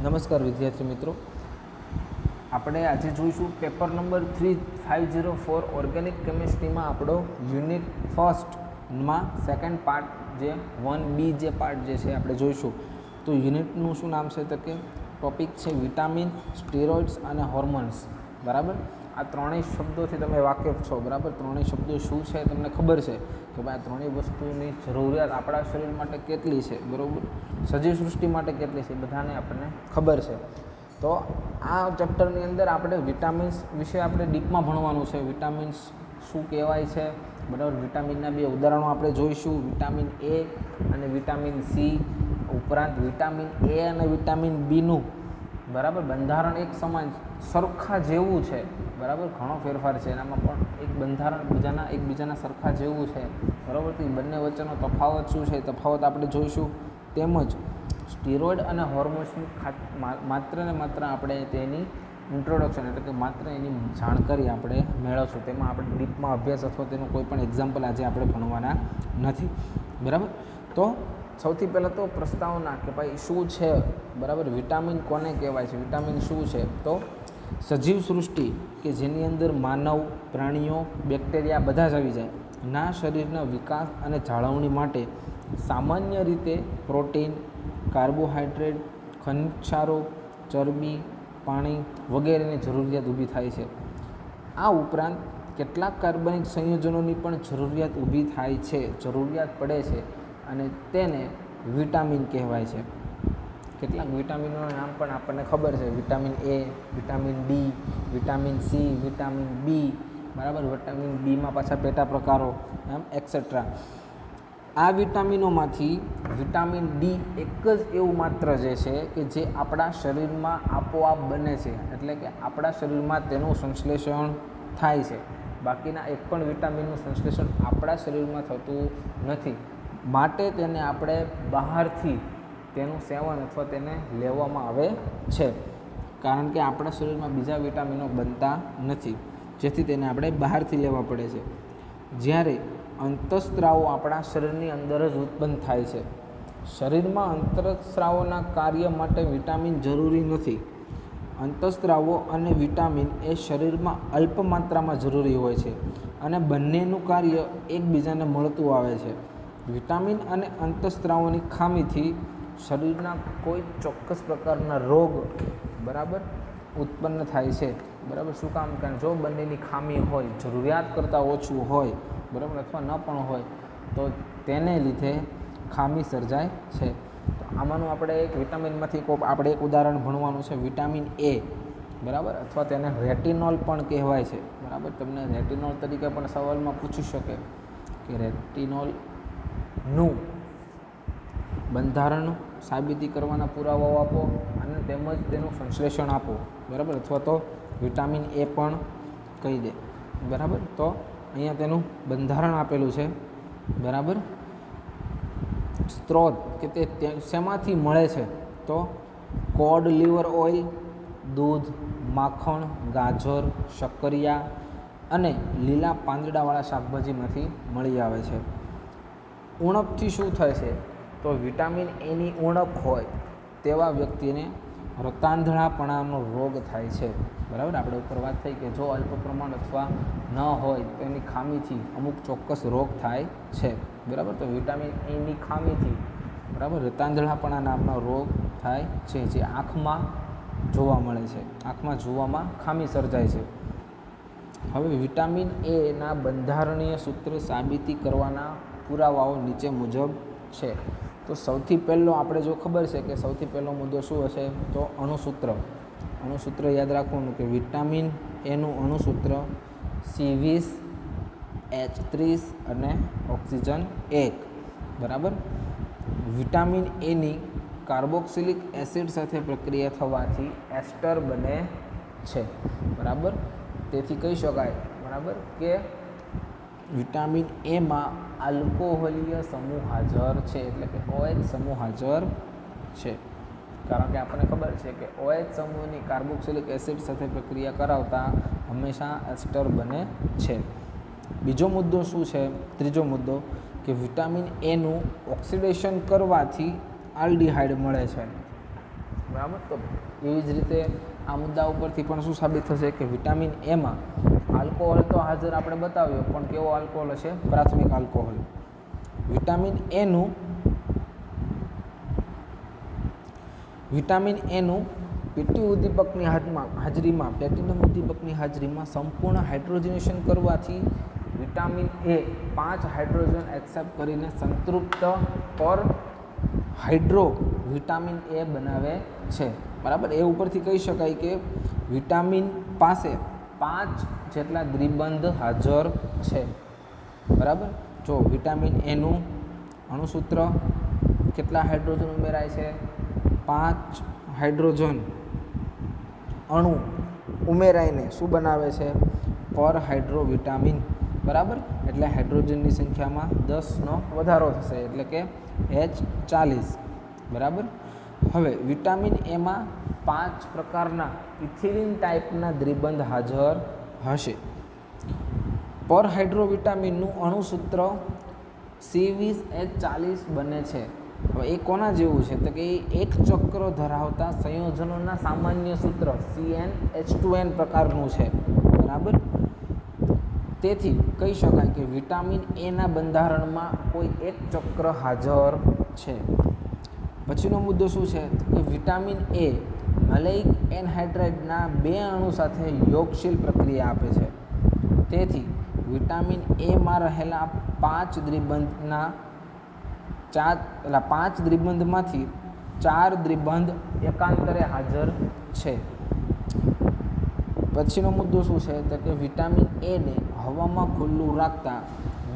નમસ્કાર વિદ્યાર્થી મિત્રો, આપણે આજે જોઈશું પેપર નંબર 3504 ઓર્ગેનિક કેમિસ્ટ્રીમાં આપણો યુનિટ ફર્સ્ટમાં સેકન્ડ પાર્ટ જે 1B જે પાર્ટ જે છે આપણે જોઈશું. તો યુનિટનું શું નામ છે તો કે ટોપિક છે વિટામિન, સ્ટીરોઇડ્સ અને હોર્મોન્સ. બરાબર, આ ત્રણેય શબ્દોથી તમે વાકેફ છો. બરાબર, ત્રણેય શબ્દો શું છે તમને ખબર છે કે ભાઈ આ ત્રણેય વસ્તુની જરૂરિયાત આપણા શરીર માટે કેટલી છે. બરાબર, સજીવ સૃષ્ટિ માટે કેટલી છે બધાને આપણને ખબર છે. તો આ ચેપ્ટરની અંદર આપણે વિટામિન્સ વિશે આપણે ડીપમાં ભણવાનું છે. વિટામિન્સ શું કહેવાય છે, બરાબર, વિટામિનના બે ઉદાહરણો આપણે જોઈશું, વિટામિન એ અને વિટામિન સી. ઉપરાંત વિટામિન એ અને વિટામિન બીનું બરાબર બંધારણ એક સમાન સરખા જેવું છે. બરાબર, ઘણો ફેરફાર છે એનામાં, પણ એક બંધારણ એકબીજાના સરખા જેવું છે. બરાબર, તો બંને વચ્ચેનો તફાવત શું છે, તફાવત આપણે જોઈશું. તેમજ સ્ટીરોઇડ અને હોર્મોન્સની માત્ર ને માત્ર આપણે તેની ઇન્ટ્રોડક્શન એટલે કે માત્ર એની જાણકારી આપણે મેળવશું. તેમાં આપણે ડીપમાં અભ્યાસ અથવા તેનું કોઈ પણ એક્ઝામ્પલ આજે આપણે ભણવાના નથી. બરાબર, તો સૌથી પહેલાં તો પ્રસ્તાવના કે ભાઈ શું છે, બરાબર, વિટામિન કોને કહેવાય છે, વિટામિન શું છે. તો સજીવ સૃષ્ટિ કે જેની અંદર માનવ, પ્રાણીઓ, બેક્ટેરિયા બધા જ આવી જાય ના શરીરના વિકાસ અને જાળવણી માટે સામાન્ય રીતે પ્રોટીન, કાર્બોહાઈડ્રેટ, ખનિજ ક્ષારો, ચરબી, પાણી વગેરેની જરૂરિયાત ઊભી થાય છે. આ ઉપરાંત કેટલાક કાર્બનિક સંયોજનોની પણ જરૂરિયાત ઊભી થાય છે, જરૂરિયાત પડે છે, અને તેને વિટામિન કહેવાય છે. કેટલાક વિટામિનોના નામ પણ આપણને ખબર છે, vitamin A, vitamin D, vitamin C, vitamin B. બરાબર, વિટામિન બીમાં પાછા પેટા પ્રકારો એમ એક્સેટ્રા. આ વિટામિનોમાંથી વિટામિન ડી એક જ એવું માત્ર જે છે કે જે આપણા શરીરમાં આપોઆપ બને છે, એટલે કે આપણા શરીરમાં તેનું સંશ્લેષણ થાય છે. બાકીના એક પણ વિટામિનનું સંશ્લેષણ આપણા શરીરમાં થતું નથી, માટે તેને આપણે બહારથી તેનું સેવન અથવા તેને લેવામાં આવે છે, કારણ કે આપણા શરીરમાં બીજા વિટામિનો બનતા નથી, જેથી તેને આપણે બહારથી લેવા પડે છે. જ્યારે અંતઃસ્ત્રાવો આપણા શરીરની અંદર જ ઉત્પન્ન થાય છે. શરીરમાં અંતઃસ્ત્રાવોના કાર્ય માટે વિટામિન જરૂરી નથી. અંતઃસ્ત્રાવો અને વિટામિન એ શરીરમાં અલ્પ માત્રામાં જરૂરી હોય છે, અને બંનેનું કાર્ય એકબીજાને મળતું આવે છે. વિટામિન અને અંતઃસ્ત્રાવોની ખામીથી શરીરના કોઈ ચોક્કસ પ્રકારના રોગ બરાબર ઉત્પન્ન થાય છે. બરાબર, શું કામ? કારણ જો બંનેની ખામી હોય, જરૂરિયાત કરતાં ઓછું હોય, બરાબર, અથવા ન પણ હોય, તો તેને લીધે ખામી સર્જાય છે. તો આમાંનું આપણે એક વિટામિનમાંથી આપણે એક ઉદાહરણ ભણવાનું છે, વિટામિન એ. બરાબર, અથવા તેને રેટિનોલ પણ કહેવાય છે. બરાબર, તમને રેટિનોલ તરીકે પણ સવાલમાં પૂછી શકે કે રેટિનોલનું બંધારણ સાબિતી કરવાના પુરાવાઓ આપો અને તેમજ તેનું સંશ્લેષણ આપો. બરાબર, અથવા તો વિટામિન એ પણ કહી દે. બરાબર, તો અહીંયા તેનું બંધારણ આપેલું છે. બરાબર, સ્ત્રોત કે તે શેમાંથી મળે છે, તો કોડ લીવર ઓઇલ, દૂધ, માખણ, ગાજર, શક્કરિયા અને લીલા પાંદડાવાળા શાકભાજીમાંથી મળી આવે છે. ઉણપથી શું થાય છે, તો વિટામિન એની ઉણપ હોય તેવા વ્યક્તિને રતાંધળાપણાનો રોગ થાય છે. બરાબર, આપણે ઉપર વાત થઈ કે જો અલ્પ પ્રમાણ અથવા ન હોય તેની ખામીથી અમુક ચોક્કસ રોગ થાય છે. બરાબર, તો વિટામિન એની ખામીથી બરાબર રતાંધળાપણા નામનો રોગ થાય છે, જે આંખમાં જોવા મળે છે, આંખમાં જોવામાં ખામી સર્જાય છે. હવે વિટામિન એના બંધારણીય સૂત્ર સાબિતી કરવાના પુરાવાઓ નીચે મુજબ છે. તો સૌથી પહેલો આપણે જો ખબર છે કે સૌથી પહેલો મુદ્દો શું હશે, તો અણુસૂત્ર. અણુસૂત્ર યાદ રાખવાનું કે વિટામિન એનું અણુસૂત્ર C20H30 અને ઓક્સિજન 1. બરાબર, વિટામિન એની કાર્બોક્સિલિક એસિડ સાથે પ્રક્રિયા થવાથી એસ્ટર બને છે. બરાબર, તેથી કહી શકાય બરાબર કે વિટામિન એમાં આલ્કોહોલીય સમૂહ હાજર છે, એટલે કે OH સમૂહ હાજર છે. કારણ કે આપણને ખબર છે કે OH સમૂહની કાર્બોક્સિલિક એસિડ સાથે પ્રક્રિયા કરાવતા હંમેશા એસ્ટર બને છે. બીજો મુદ્દો શું છે, ત્રીજો મુદ્દો કે વિટામિન એનું ઓક્સિડેશન કરવાથી આલ્ડીહાઇડ મળે છે. બરાબર. તો એવી જ રીતે આ મુદ્દા ઉપરથી પણ શું સાબિત થશે કે વિટામિન એમાં આલ્કોહોલ તો હાજર આપણે બતાવ્યો, પણ કેવો આલ્કોહોલ હશે? પ્રાથમિક આલ્કોહોલ. વિટામિન એનું પીટી ઉદ્દીપકની હાજરીમાં પ્લેટિનમ ઉદ્દીપકની હાજરીમાં સંપૂર્ણ હાઇડ્રોજનેશન કરવાથી વિટામિન એ 5 હાઇડ્રોજન એક્સેપ્ટ કરીને સંતૃપ્ત પર હાઇડ્રો વિટામિન એ બનાવે છે. બરાબર. એ ઉપરથી કહી શકાય કે વિટામિન પાસે 5 જેટલા દ્વિબંધ હાજર છે. બરાબર. જો વિટામિન એનું અણુસૂત્ર કેટલા હાઇડ્રોજન ઉમેરાય છે? 5 હાઇડ્રોજન અણુ ઉમેરાઈને શું બનાવે છે? પર હાઇડ્રો વિટામિન. બરાબર. એટલે હાઇડ્રોજનની સંખ્યામાં 10નો વધારો થશે, એટલે કે H40. બરાબર. હવે વિટામિન એમાં 5 પ્રકારના ઇથિલિન ટાઈપના દ્વિબંધ હાજર હશે. પર હાઇડ્રો વિટામિનનું અણુસૂત્ર C20H40 બને છે. હવે એ કોના જેવું છે? તો કે એ એક ચક્ર ધરાવતા સંયોજનોના સામાન્ય સૂત્ર CnH2n પ્રકારનું છે. બરાબર. તેથી કહી શકાય કે વિટામિન એના બંધારણમાં કોઈ એક ચક્ર હાજર છે. પછીનો મુદ્દો શું છે? કે વિટામિન એ મલેઇક એનહાઇડ્રાઇડના 2 અણુ સાથે યોગશીલ પ્રક્રિયા આપે છે. તેથી વિટામિન એમાં રહેલા 5 દ્વિબંધમાંથી 4 દ્વિબંધ એકાંતરે હાજર છે. પછીનો મુદ્દો શું છે? તો કે વિટામિન એને હવામાં ખુલ્લું રાખતા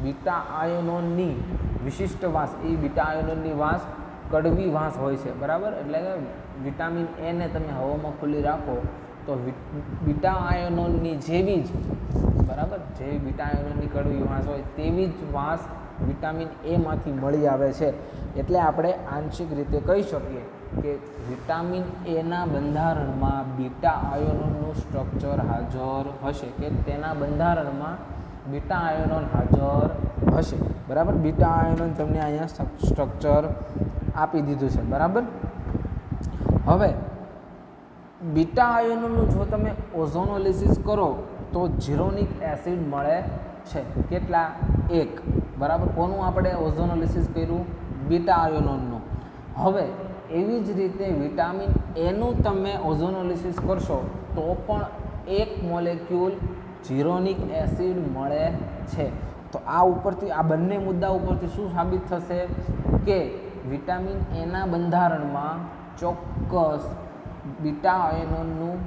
બીટા આયનોની વિશિષ્ટ વાસ, એ બીટા આયનોની વાસ કડવી વાસ હોય છે. બરાબર. એટલે કે વિટામિન એને તમે હવામાં ખુલ્લી રાખો તો બીટા આયનોની જેવી જ, બરાબર, જેવી બીટા આયનોની કડવી વાસ હોય તેવી જ વાસ વિટામિન એમાંથી મળી આવે છે. એટલે આપણે આંશિક રીતે કહી શકીએ કે વિટામિન એના બંધારણમાં બીટા આયનોનું સ્ટ્રક્ચર હાજર હશે, કે તેના બંધારણમાં બીટા આયનોન હાજર હશે. બરાબર. બીટા આયનોન તમને અહીંયા સ્ટ્રક્ચર આપી દીધું છે. બરાબર. હવે બીટા આયનોનું જો તમે ઓઝોનોલિસિસ કરો તો જીરોનિક એસિડ મળે છે. કેટલા? 1. બરાબર. કોનું આપણે ઓઝોનોલિસિસ કર્યું? બીટા આયનોનું. હવે એવી જ રીતે વિટામિન એનું તમે ઓઝોનોલિસિસ કરશો તો પણ 1 મોલેક્યુલ જીરોનિક એસિડ મળે છે. તો આ ઉપરથી, આ બંને મુદ્દા ઉપરથી શું સાબિત થશે? કે વિટામિન એના બંધારણમાં ચોક્કસ બીટા આયનોનું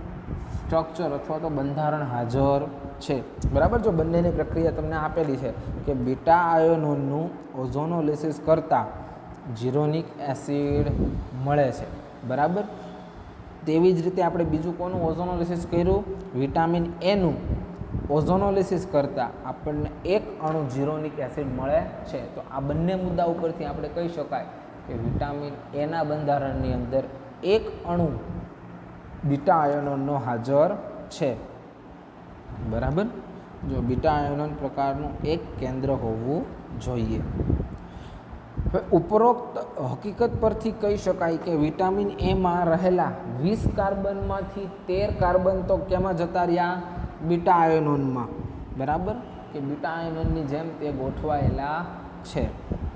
સ્ટ્રક્ચર અથવા તો બંધારણ હાજર છે. બરાબર. જો બંનેની પ્રક્રિયા તમને આપેલી છે કે બીટા આયનોનું ઓઝોનોલિસિસ કરતાં જીરોનિક એસિડ મળે છે. બરાબર. તેવી જ રીતે આપણે બીજું કોનું ઓઝોનોલિસિસ કર્યું? વિટામિન એનું ઓઝોનોલિસિસ કરતાં આપણને 1 અણુ જીરોનિક એસિડ મળે છે. તો આ બંને મુદ્દા ઉપરથી આપણે કહી શકાય કે વિટામિન એના બંધારણની અંદર 1 અણુ બીટા આયનોનો હાજર છે. બરાબર. જો બીટા આયનોન પ્રકારનું એક કેન્દ્ર હોવું જોઈએ. હવે ઉપરોક્ત હકીકત પરથી કહી શકાય કે વિટામિન એમાં રહેલા 20 કાર્બનમાંથી 13 કાર્બન તો કેમાં જતા રહ્યા? બીટા આયનોનમાં. બરાબર. કે બીટા આયનોનની જેમ તે ગોઠવાયેલા છે.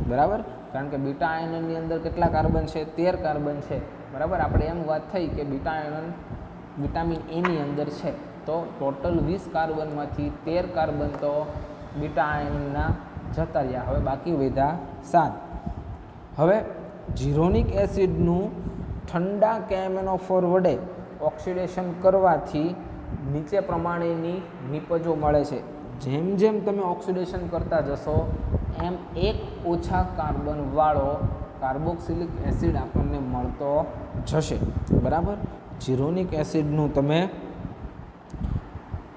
બરાબર. કારણ કે બીટા આયનોનની અંદર કેટલા કાર્બન છે? 13 કાર્બન છે. બરાબર. આપણે એમ વાત થઈ કે બીટા આયનોન વિટામિન એની અંદર છે, તો ટોટલ 20 કાર્બનમાંથી 13 કાર્બન તો બીટા આયનના જતા રહ્યા. હવે બાકી વધ્યા 7. હવે જીરોનિક એસિડનું ઠંડા KMnO4 વડે ઓક્સિડેશન કરવાથી નીચે પ્રમાણેની નિપજો મળે છે. જેમ જેમ તમે ઓક્સિડેશન કરતા જશો એમ 1 ઓછા કાર્બનવાળો કાર્બોક્સિલિક એસિડ આપણને મળતો જશે. બરાબર. જીરોનિક એસિડનું તમે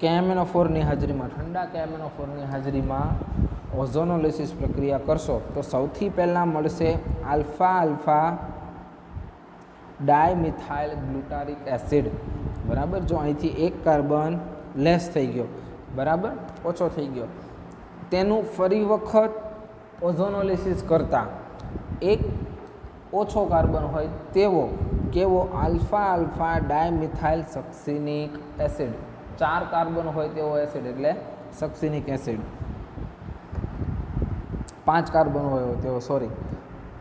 KMnO4ની હાજરીમાં, ઠંડા KMnO4ની હાજરીમાં ઓઝોનોલિસિસ પ્રક્રિયા કરશો તો સૌથી પહેલાં મળશે આલ્ફા ડાયમિથાઇલ ગ્લુટારિક એસિડ. બરાબર. જો અહીંથી 1 કાર્બન લેસ થઈ ગયો, બરાબર, ઓછો થઈ ગયો, તેનું ફરી વખત ઓઝોનોલિસિસ કરતાં 1 ઓછો કાર્બન હોય તેવો કેવો? Alpha alpha dimethyl succinic acid. 4 carbon હોય તેવો એસિડ એટલે સક્સિનિક એસિડ. 5 કાર્બન હોય તેવો, સોરી.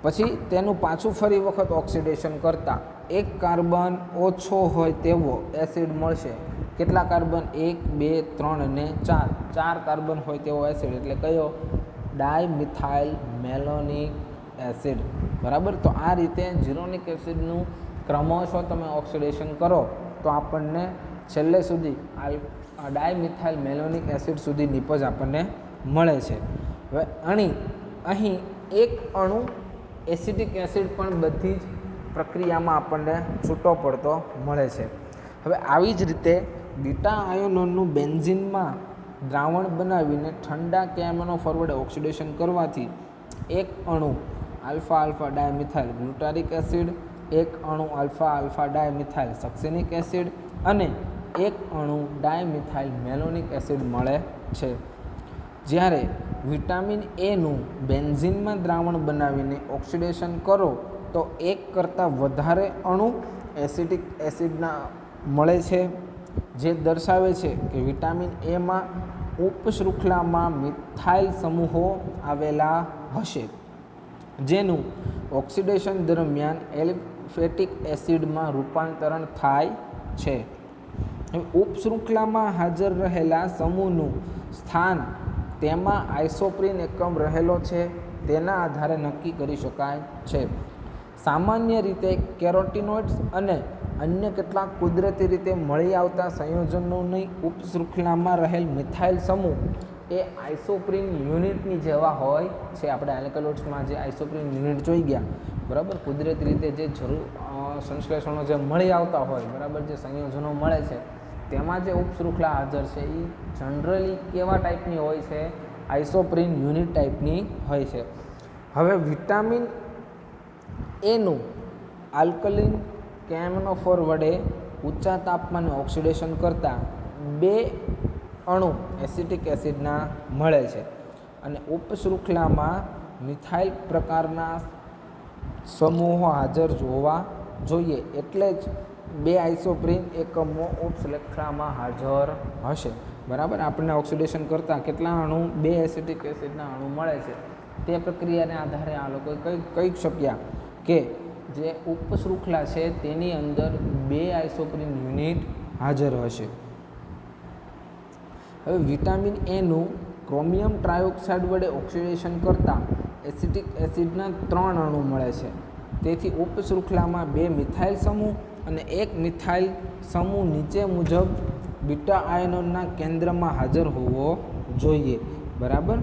પછી તેનું પાછું ફરી વખત ઓક્સિડેશન કરતાં 1 કાર્બન ઓછો હોય તેવો એસિડ મળશે. કેટલા કાર્બન? 1 2 3 અને 4. 4 કાર્બન હોય તેવો એસિડ એટલે કયો? Dimethyl malonic acid. બરાબર. તો આ રીતે જીરોનિક એસિડનું ક્રમશઃ તમે ઓક્સિડેશન કરો તો આપણને છેલ્લે સુધી ડાયમિથાઇલ મેલોનિક એસિડ સુધી નિપજ આપણને મળે છે. હવે અહીં એક અણુ એસિડિક એસિડ પણ બધી જ પ્રક્રિયામાં આપણને છૂટો પડતો મળે છે. હવે આવી જ રીતે બીટા આયોનોનું બેન્ઝિનમાં દ્રાવણ બનાવીને ઠંડા કેમિનોફોર વડે ઓક્સિડેશન કરવાથી એક અણુ આલ્ફા આલ્ફા ડાયમિથાઇલ ગ્લુટારિક એસિડ, એક અણુ alpha alpha dimethyl succinic acid અને એક અણુ ડાયમિથાઇલ મેલોનિક એસિડ મળે છે. જ્યારે વિટામિન એનું બેન્ઝિનમાં દ્રાવણ બનાવીને ઓક્સિડેશન કરો તો એક કરતાં વધારે અણુ એસિડિક એસિડના મળે છે, જે દર્શાવે છે કે વિટામિન એમાં ઉપશૃંખલામાં મિથાઇલ સમૂહો આવેલા હશે, જેનું ઓક્સિડેશન દરમિયાન એલિફેટિક એસિડમાં રૂપાંતરણ થાય છે. ઉપશૃંખલામાં હાજર રહેલા સમૂહનું સ્થાન તેમાં આઇસોપ્રીન એકમ રહેલો છે તેના આધારે નક્કી કરી શકાય છે. સામાન્ય રીતે કેરોટીનોઇડ્સ અને અન્ય કેટલાક કુદરતી રીતે મળી આવતા સંયોજનોની ઉપશૃંખલામાં રહેલ મિથાઇલ સમૂહ એ આઇસોપ્રીન યુનિટની જેવા હોય છે. આપણે આલ્કલોઇડ્સમાં જે આઇસોપ્રીન યુનિટ જોઈ ગયા, બરાબર. કુદરતી રીતે જે સંશ્લેષણો જે મળી આવતા હોય, બરાબર, જે સંયોજનો મળે છે તેમાં જે ઉપશૃંખલા હાજર છે એ જનરલી કેવા ટાઈપની હોય છે? આઇસોપ્રીન યુનિટ ટાઈપની હોય છે. હવે વિટામિન એનું આલ્કલીન કેમિનોફોર વડે ઊંચા તાપમાને ઓક્સિડેશન કરતાં 2 અણુ એસિટિક એસિડના મળે છે અને ઉપશૃંખલામાં મિથાઇલ પ્રકારના સમૂહો હાજર હોવા જોઈએ. એટલે જ 2 આઇસોપ્રીન એકમો ઉપશૃંખલામાં હાજર હશે. બરાબર. આપણને ઓક્સિડેશન કરતાં કેટલા અણુ? 2 એસિટિક એસિડના અણુ મળે છે. તે પ્રક્રિયાને આધારે આ લોકો કહી શક્યા કે જે ઉપશૃંખલા છે તેની અંદર 2 આઇસોપ્રીન યુનિટ હાજર હશે. હવે વિટામિન એનું ક્રોમિયમ ટ્રાયોક્સાઇડ વડે ઓક્સિડેશન કરતાં એસિટિક એસિડના 3 અણુ મળે છે. તેથી ઉપશૃંખલામાં 2 મિથાઇલ સમૂહ અને 1 મિથાઇલ સમૂહ નીચે મુજબ બીટા આયનોના કેન્દ્રમાં હાજર હોવો જોઈએ. બરાબર.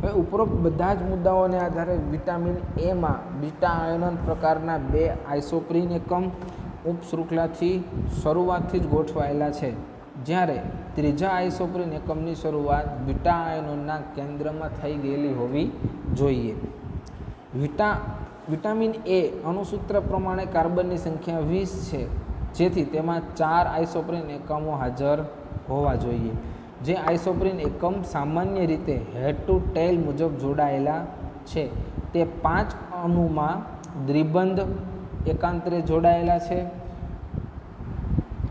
હવે ઉપરોક્ત બધા જ મુદ્દાઓને આધારે વિટામિન એમાં બીટા આયનોન પ્રકારના 2 આઇસોપ્રીન એકમ ઉપશૃંખલાથી શરૂઆતથી જ ગોઠવાયેલા છે, જ્યારે ત્રીજા આઇસોપ્રીન એકમની શરૂઆત બીટા આયનોના કેન્દ્રમાં થઈ ગયેલી હોવી જોઈએ. વિટામિન એ અણુસૂત્ર પ્રમાણે કાર્બનની સંખ્યા 20 છે, જેથી તેમાં 4 આઇસોપ્રીન એકમો હાજર હોવા જોઈએ. જે આઇસોપ્રીન એકમ સામાન્ય રીતે હેડ ટુ ટેલ મુજબ જોડાયેલા છે તે 5 અણુમાં દ્વિબંધ એકાંતરે જોડાયેલા છે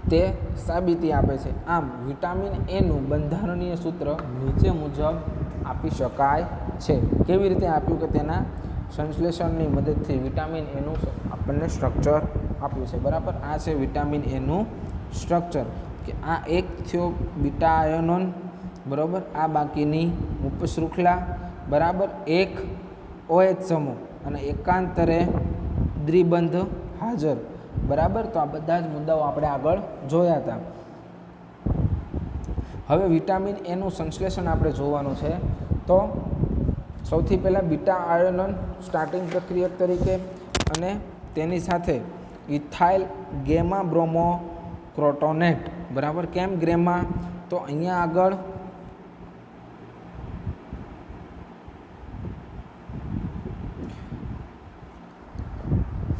તે સાબિતી આપે છે. આમ વિટામિન એનું બંધારણીય સૂત્ર નીચે મુજબ આપી શકાય છે. કેવી રીતે આપ્યું? કે તેના સંશ્લેષણની મદદથી વિટામિન એનું આપણને સ્ટ્રક્ચર આપ્યું છે. બરાબર. આ છે વિટામિન એનું સ્ટ્રક્ચર, કે આ એક થયો બીટા આયનોન, બરાબર. આ બાકીની ઉપશૃંખલા, બરાબર. એક OH સમૂહ અને એકાંતરે દ્વિબંધ હાજર. બરાબર. તો આ બધા જ મુદ્દાઓ આપણે આગળ જોયા હતા. હવે વિટામિન એનું સંશ્લેષણ આપણે જોવાનું છે. તો સૌથી પહેલાં બીટા આયનોન સ્ટાર્ટિંગ પ્રક્રિયક તરીકે અને તેની સાથે ઇથાઇલ ગેમા બ્રોમો ક્રોટોનેટ. બરાબર. કેમ ગ્રેમા? તો અહીંયા આગળ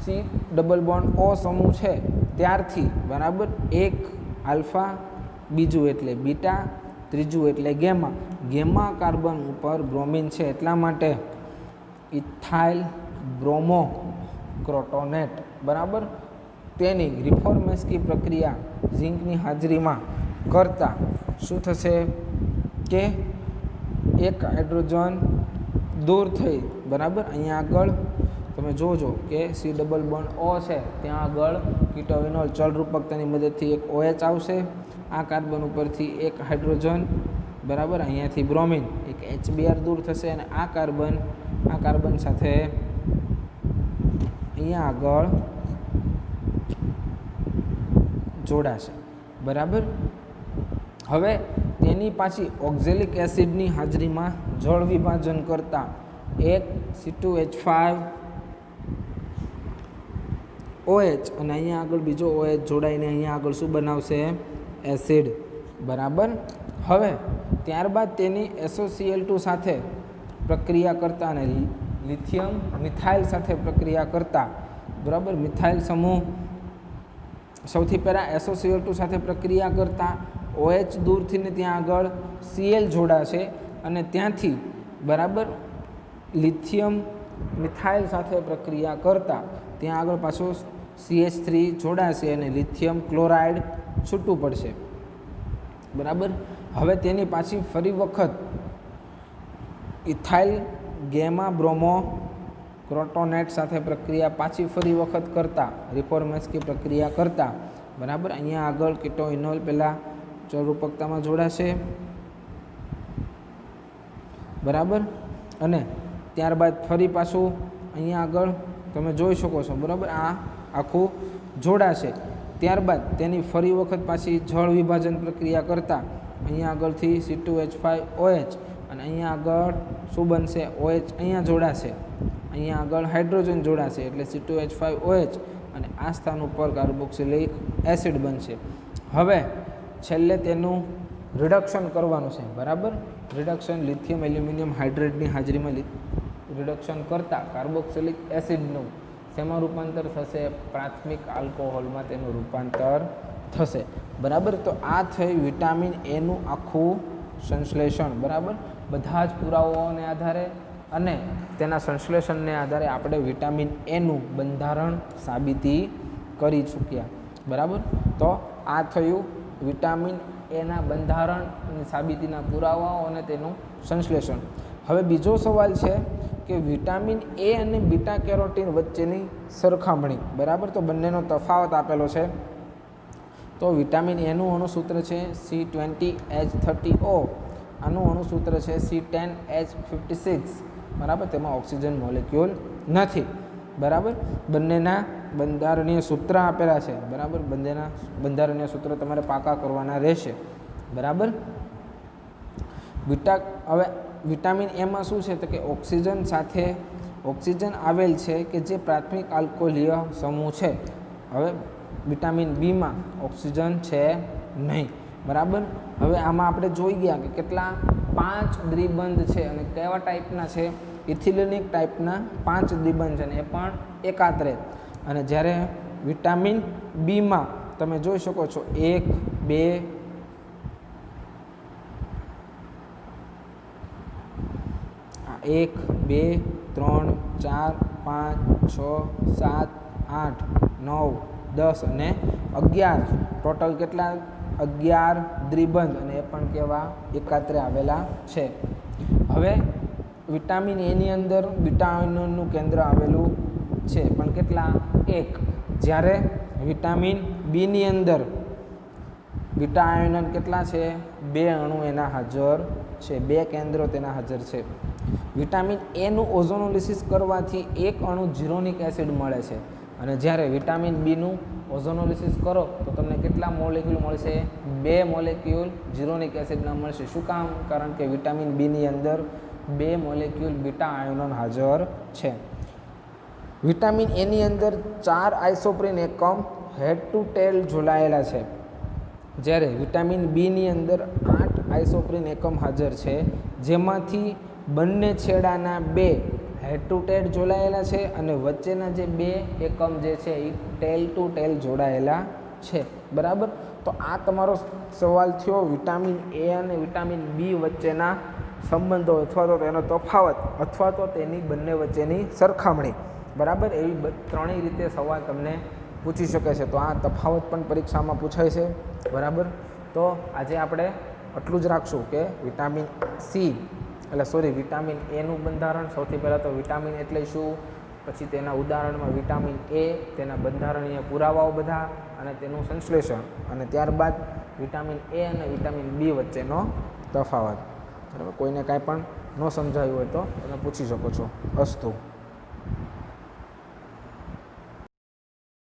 C ડબલ બોન્ડ O સમૂહ છે ત્યારથી, બરાબર. એક આલ્ફા, બીજું એટલે બીટા, ત્રીજું એટલે ગેમા. ગેમા કાર્બન ઉપર બ્રોમિન છે એટલા માટે ઇથાઇલ બ્રોમો ક્રોટોનેટ. બરાબર તેની રિફોર્મેસ્કી પ્રક્રિયા ઝીંકની હાજરીમાં કરતાં શું થશે કે એક હાઇડ્રોજન દૂર થઈ, બરાબર અહીંયા આગળ તમે જોજો કે સી ડબલ બોન્ડ ઓ છે ત્યાં આગળ કીટોવિનોલ ચલરૂપકતાની મદદથી એક OH આવશે, આ કાર્બન ઉપરથી એક હાઇડ્રોજન, બરાબર અહીંયાથી બ્રોમિન એક HBr દૂર થશે અને આ કાર્બન સાથે અહીંયા આગળ જોડાશે, બરાબર. હવે તેની પાછી ઓક્ઝેલિક એસિડની હાજરીમાં જળ વિભાજન કરતા એક C2H5OH અને અહીંયા આગળ બીજો OH જોડાઈને અહીંયા આગળ શું બનાવશે? એસિડ, બરાબર. હવે ત્યારબાદ તેની SOCl2 સાથે પ્રક્રિયા કરતા અને લિથિયમ મિથાઇલ સાથે પ્રક્રિયા કરતા, બરાબર. મિથાઇલ સમૂહ સૌથી પહેલાં SOCl2 સાથે પ્રક્રિયા કરતા OH દૂર થઈને ત્યાં આગળ Cl જોડાશે અને ત્યાંથી, બરાબર, લિથિયમ મિથાઇલ સાથે પ્રક્રિયા કરતા ત્યાં આગળ પાછું CH3 જોડાશે અને લિથિયમ ક્લોરાઇડ છૂટું પડશે, બરાબર. હવે તેની પાછી ફરી વખત ઇથાઇલ ગેમા બ્રોમો ક્રોટોનેટ સાથે પ્રક્રિયા પાછી ફરી વખત કરતા રિફોર્મેસ્કી પ્રક્રિયા કરતા, બરાબર. અહીંયા આગળ કીટોઇનોલ પહેલાં ચલરૂપકતામાં જોડાશે, બરાબર, અને ત્યારબાદ ફરી પાછું અહીંયા આગળ તમે જોઈ શકો છો, બરાબર, આ આખું જોડાશે. ત્યારબાદ તેની ફરી વખત પાછી જળ વિભાજન પ્રક્રિયા કરતાં અહીંયા આગળથી C2H5OH અને અહીંયા આગળ શું બનશે? OH અહીંયા જોડાશે, અહીંયા આગળ હાઇડ્રોજન જોડાશે એટલે C2H5OH અને આ સ્થાન ઉપર કાર્બોક્સિલિક એસિડ બનશે. હવે છેલ્લે તેનું રિડક્શન કરવાનું છે, બરાબર. રિડક્શન લિથિયમ એલ્યુમિનિયમ હાઇડ્રેટની હાજરીમાં રિડક્શન કરતાં કાર્બોક્સિલિક એસિડનું શેમાં રૂપાંતર થશે? પ્રાથમિક આલ્કોહોલમાં તેનું રૂપાંતર થશે, બરાબર. તો આ થઈ વિટામિન એનું આખું સંશ્લેષણ, બરાબર. બધા જ પુરાવાઓને આધારે અને તેના સંશ્લેષણને આધારે આપણે વિટામિન એનું બંધારણ સાબિતી કરી ચૂક્યા, બરાબર. તો આ થયું વિટામિન એના બંધારણ અને સાબિતીના પુરાવાઓ અને તેનું સંશ્લેષણ. હવે બીજો સવાલ છે કે વિટામિન એ અને બીટા કેરોટીન વચ્ચેની સરખામણી, બરાબર. તો બંનેનો તફાવત આપેલો છે. તો વિટામિન એનું અણુસૂત્ર છે C20H30O, આનું અણુસૂત્ર છે C10H56, બરાબર. તેમાં ઓક્સિજન મોલેક્યુલ નથી, બરાબર. બંનેના બંધારણીય સૂત્ર આપેલા છે, બરાબર. બંનેના બંધારણીય સૂત્ર તમારે પાકા કરવાના રહેશે, બરાબર. હવે વિટામિન એમાં શું છે તો કે ઓક્સિજન સાથે ઓક્સિજન આવેલ છે કે જે પ્રાથમિક આલ્કોહોલીય સમૂહ છે. હવે વિટામિન બીમાં ઓક્સિજન છે નહીં, બરાબર. હવે આમાં આપણે જોઈ ગયા કે કેટલા 5 દ્વિબંધ છે અને કેવા ટાઈપના છે? ઇથિલિનિક ટાઈપના 5 દ્વિબંધ છે અને એ પણ એકાત્રે. અને જ્યારે વિટામિન બીમાં તમે જોઈ શકો છો 1, 2, 3, 4, 5, 6, 7, 8, 9, 10 અને 11 ટોટલ કેટલા? 11 દ્વિબંધ અને એ પણ કેવા? એકાત્રે આવેલા છે. હવે વિટામિન એની અંદર બીટા આયનોનું કેન્દ્ર આવેલું છે પણ કેટલા? 1. જ્યારે વિટામિન બીની અંદર બીટા આયનન કેટલા છે? 2 અણુ એના હાજર છે, 2 કેન્દ્રો તેના હાજર છે. વિટામિન એનું ઓઝોનોલિસિસ કરવાથી 1 અણુ જીરોનિક એસિડ મળે છે અને જ્યારે વિટામિન બીનું ઓઝોનોલિસિસ કરો તો તમને કેટલા મોલેક્યુલ મળશે? 2 મોલેક્યુલ જીરોનિક એસિડના મળશે. શું કામ? કારણ કે વિટામિન બીની અંદર 2 મોલેક્યુલ બીટા આયોનોન હાજર છે. વિટામિન એની અંદર 4 આઇસોપ્રીન એકમ હેડ ટુ ટેલ જોડાયેલા છે, જ્યારે વિટામિન બીની અંદર 8 આઇસોપ્રીન એકમ હાજર છે, જેમાંથી બંને છેડાના 2 હેડ ટુ ટેલ જોડાયેલા છે અને વચ્ચેના જે 2 એકમ જે છે એ ટેલ ટુ ટેલ જોડાયેલા છે, બરાબર. તો આ તમારો સવાલ થયો વિટામિન એ અને વિટામિન બી વચ્ચેના સંબંધો અથવા તો તેનો તફાવત અથવા તો તેની બંને વચ્ચેની સરખામણી. બરાબર. એવી ત્રણેય રીતે સવાલ તમને પૂછી શકે છે. તો આ તફાવત પણ પરીક્ષામાં પૂછાય છે. બરાબર. તો આજે આપણે આટલું જ રાખશું કે વિટામિન સી વિટામિન એનું બંધારણ. સૌથી પહેલાં તો વિટામિન એટલે શું, પછી તેના ઉદાહરણમાં વિટામિન એ, તેના બંધારણીય પુરાવાઓ બધા અને તેનું સંશ્લેષણ, અને ત્યારબાદ વિટામિન એ અને વિટામિન બી વચ્ચેનો તફાવત. બરાબર. કોઈને કાંઈ પણ ન સમજાયું હોય તો તમે પૂછી શકો છો. અસ્તુ.